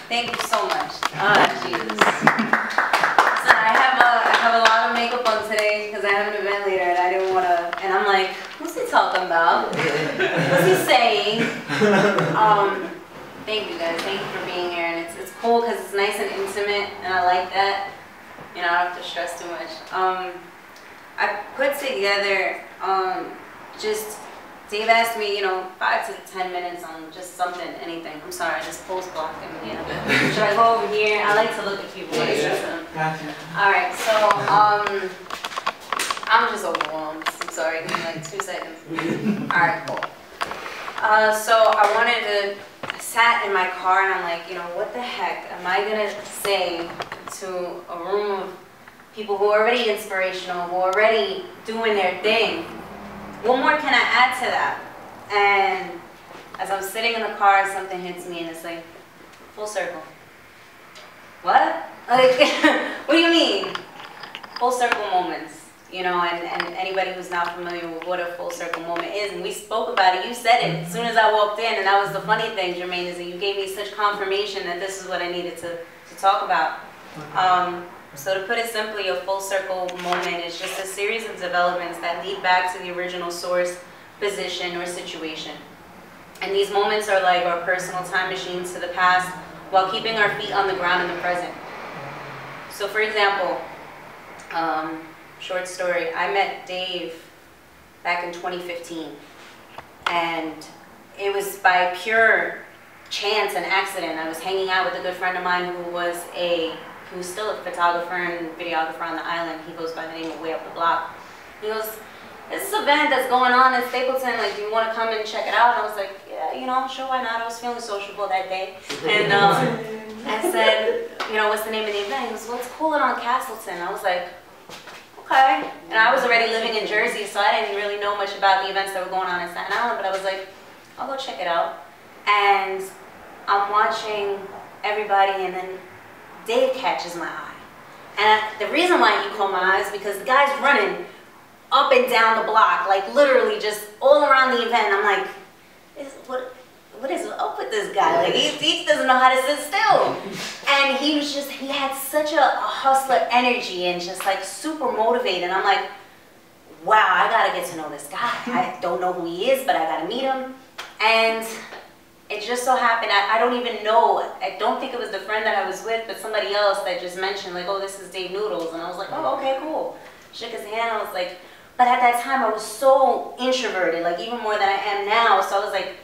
Thank you so much. Jesus. So I have a lot of makeup on today because I have an event later and I didn't want to, and I'm like, what's he talking about? What's he saying? Thank you guys. Thank you for being here, and it's cool because it's nice and intimate, and I like that. You know, I don't have to stress too much. I put together just. Dave asked me, you know, 5 to 10 minutes on just something, anything. I'm sorry, this post blocking me. Should I go over here? I like to look at people. Gotcha. All right, so I'm just overwhelmed. I'm sorry, give me like 2 seconds. All right, cool. So I sat in my car and I'm like, you know, what the heck am I gonna say to a room of people who are already inspirational, who are already doing their thing? What more can I add to that? And as I'm sitting in the car, something hits me and it's like, full circle. What? Like, what do you mean? Full circle moments, you know, and anybody who's not familiar with what a full circle moment is, and we spoke about it, you said it as soon as I walked in, and that was the funny thing, Jermaine, is that you gave me such confirmation that this is what I needed to talk about. So to put it simply, a full circle moment is just a series of developments that lead back to the original source, position, or situation. And these moments are like our personal time machines to the past while keeping our feet on the ground in the present. So for example, short story, I met Dave back in 2015. And it was by pure chance and accident. I was hanging out with a good friend of mine who's still a photographer and videographer on the island. He goes by the name of Way Up the Block. He goes, "This is an event that's going on in Stapleton, like, do you want to come and check it out?" And I was like, yeah, you know, sure, why not? I was feeling sociable that day. And I said, you know, what's the name of the event? He goes, well, it's Coolin' on Castleton. I was like, okay. And I was already living in Jersey, so I didn't really know much about the events that were going on in Staten Island, but I was like, I'll go check it out. And I'm watching everybody, and then Dave catches my eye. And the reason why he caught my eye is because the guy's running up and down the block, like literally just all around the event. I'm like, what is up with this guy? Like, he doesn't know how to sit still. And he had such a hustler energy and just like super motivated. And I'm like, wow, I gotta get to know this guy. I don't know who he is, but I gotta meet him. And it just so happened, I don't even know, I don't think it was the friend that I was with, but somebody else that just mentioned, like, oh, this is Dave Noodles. And I was like, oh, okay, cool. Shook his hand, I was like, but at that time I was so introverted, like even more than I am now. So I was like,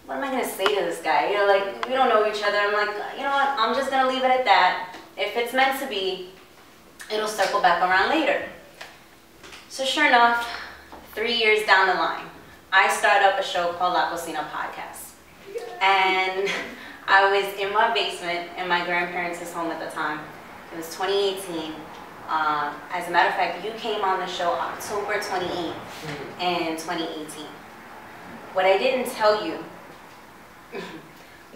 what am I gonna say to this guy? You know, like, we don't know each other. I'm like, you know what, I'm just gonna leave it at that. If it's meant to be, it'll circle back around later. So sure enough, 3 years down the line, I started up a show called La Cocina Podcast. And I was in my basement in my grandparents' home at the time. It was 2018. As a matter of fact, you came on the show October 28th in 2018. What I didn't tell you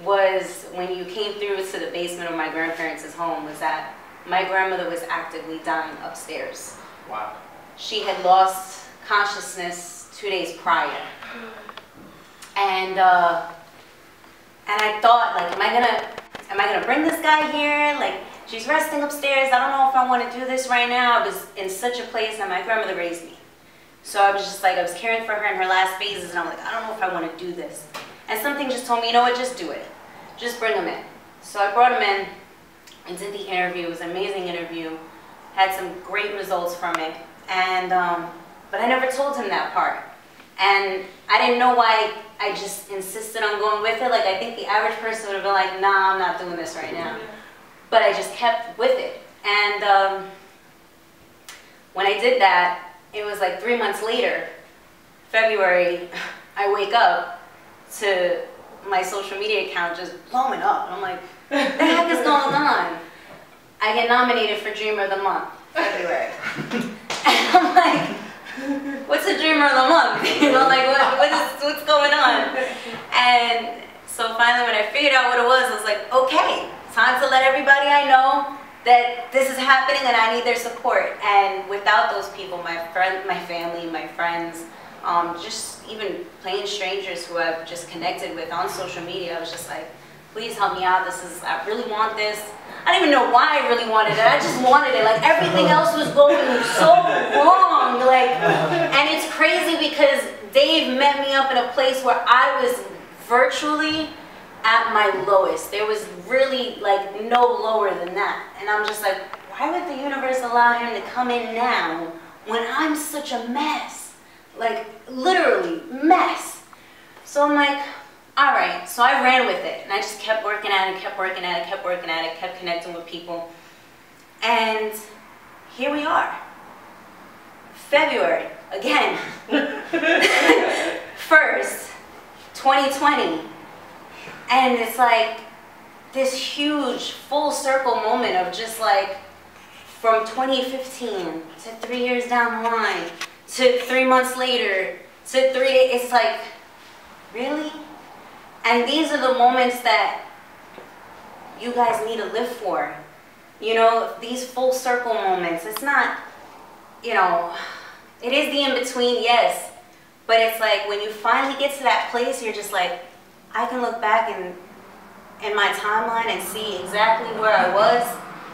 was when you came through to the basement of my grandparents' home was that my grandmother was actively dying upstairs. Wow. She had lost consciousness 2 days prior. And I thought, like, am I gonna bring this guy here? Like, she's resting upstairs. I don't know if I want to do this right now. I was in such a place, and my grandmother raised me. So I was just like, I was caring for her in her last phases, and I'm like, I don't know if I want to do this. And something just told me, you know what, just do it. Just bring him in. So I brought him in and did the interview. It was an amazing interview. Had some great results from it. And, but I never told him that part. And I didn't know why I just insisted on going with it. Like, I think the average person would have been like, nah, I'm not doing this right now. But I just kept with it. And when I did that, it was like 3 months later, February, I wake up to my social media account just blowing up. And I'm like, what the heck is going on? I get nominated for Dreamer of the Month, February. And I'm like, what's a Dreamer of the Month? You know, like, what's going on? And so finally when I figured out what it was, I was like, okay, time to let everybody I know that this is happening and I need their support. And without those people, my family, my friends, just even plain strangers who I've just connected with on social media. I was just like, please help me out. I really want this. I don't even know why I really wanted it. I just wanted it. Like everything else was going so wrong. Like, and it's crazy because Dave met me up in a place where I was virtually at my lowest. There was really like no lower than that. And I'm just like, why would the universe allow him to come in now when I'm such a mess? Like literally mess. So I'm like, all right, so I ran with it, and I just kept working at it, kept working at it, kept working at it, kept connecting with people. And here we are. February, again. 1st, 2020. And it's like this huge full circle moment of just like from 2015 to 3 years down the line to 3 months later to 3 days. It's like, really? And these are the moments that you guys need to live for. You know, these full circle moments. It's not, you know, it is the in-between, yes. But it's like when you finally get to that place, you're just like, I can look back in my timeline and see exactly where I was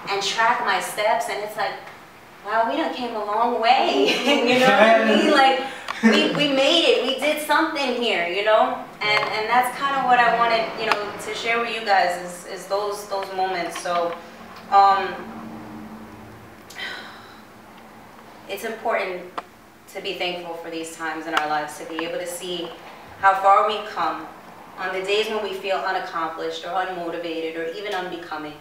and track my steps. And it's like, wow, we done came a long way. You know what I mean? Like, we made it. We did something here, you know? And that's kind of what I wanted, you know, to share with you guys is those moments. So, it's important to be thankful for these times in our lives, to be able to see how far we've come on the days when we feel unaccomplished or unmotivated or even unbecoming.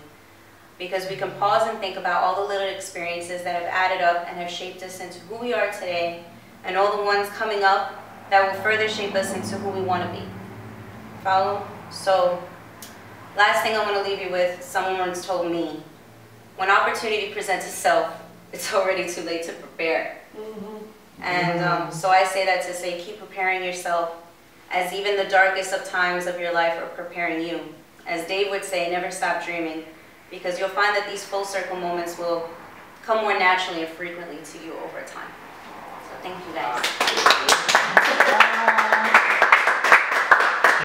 Because we can pause and think about all the little experiences that have added up and have shaped us into who we are today, and all the ones coming up that will further shape us into who we want to be. Follow? So, last thing I want to leave you with, someone once told me, when opportunity presents itself, it's already too late to prepare. And so I say that to say, keep preparing yourself, as even the darkest of times of your life are preparing you. As Dave would say, never stop dreaming, because you'll find that these full circle moments will come more naturally and frequently to you over time. So thank you guys.